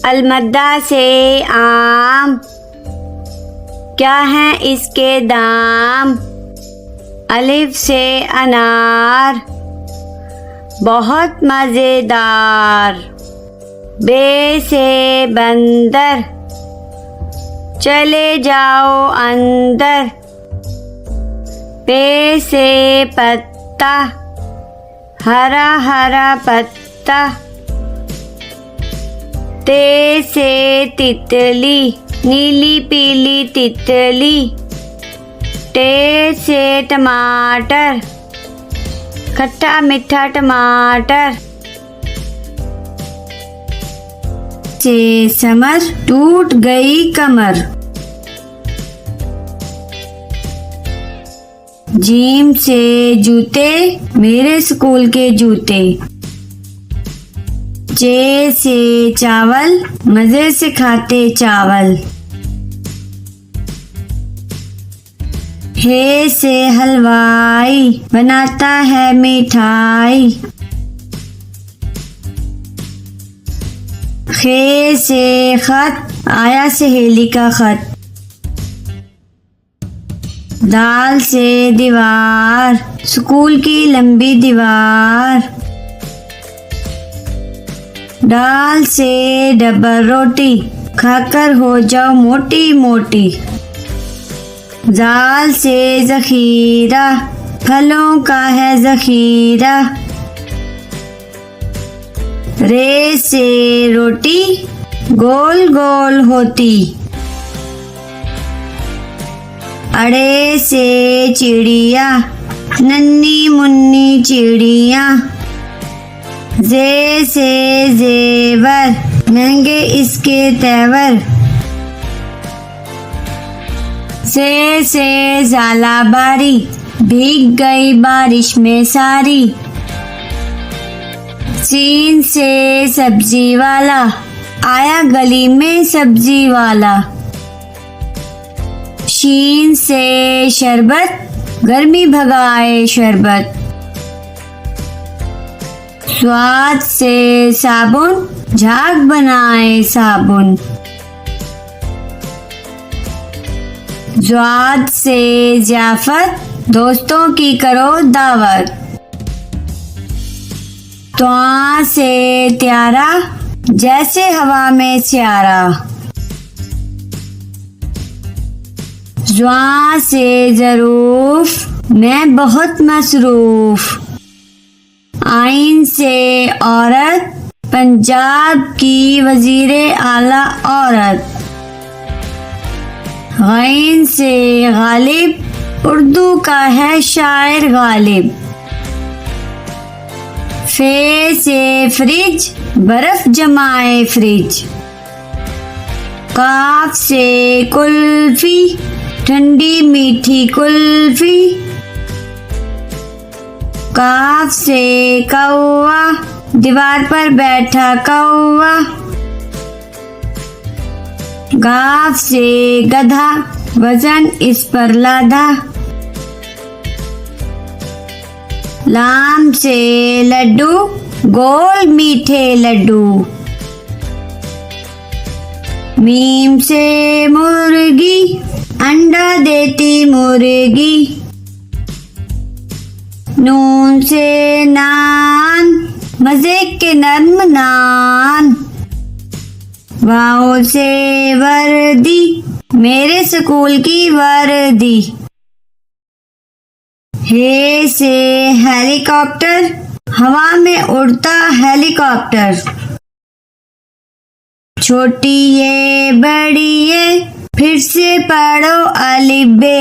अलमद्दा से आम, क्या है इसके दाम। अलिफ से अनार, बहुत मज़ेदार। बे से बंदर, चले जाओ अंदर। पे से पत्ता, हरा हरा पत्ता। ते से तितली, नीली पीली तितली। टे से टमाटर, खट्टा मीठा टमाटर। से समर, टूट गई कमर। जीम से जूते, मेरे स्कूल के जूते। चे से चावल, मजे से खाते चावल। हे से हलवाई, बनाता है मिठाई। खे से खत, आया सहेली का खत। दाल से दीवार, स्कूल की लंबी दीवार। दाल से डबल रोटी, खाकर हो जाओ मोटी मोटी। जाल से जखीरा, फलों का है जखीरा। रे से रोटी, गोल गोल होती। अड़े से चिड़िया, नन्ही मुन्नी चिड़िया। जे से जेवर, महंगे इसके तेवर। से जाला बारी, भीग गई बारिश में सारी। सीन से सब्जी वाला, आया गली में सब्जी वाला। शीन से शरबत, गर्मी भगाए शरबत। स्वाद से साबुन, झाग बनाए साबुन। ज्वाद से ज़ियाफ़त, दोस्तों की करो दावत। त्वा से त्यारा, जैसे हवा में स्यारा। ज़्वा से ज़रूफ, मैं बहुत मसरूफ। आइन से औरत, पंजाब की वजीरे आला औरत। गैन से गालिब, उर्दू का है शायर गालिब। फे से फ्रिज, बर्फ जमाए फ्रिज। काफ से कुल्फी, ठंडी मीठी कुल्फी। काफ से कौवा, दीवार पर बैठा कौवा। गाफ से गधा, वजन इस पर लादा। लाम से लड्डू, गोल मीठे लड्डू। मीम से मुर्गी, अंडा देती मुर्गी। नून से नान, मजे के नर्म नान। वाओ से वर्दी, मेरे स्कूल की वर्दी। हे से हेलीकॉप्टर, हवा में उड़ता हेलीकॉप्टर। छोटी ये बड़ी ये, फिर से पढ़ो अलिफ बे।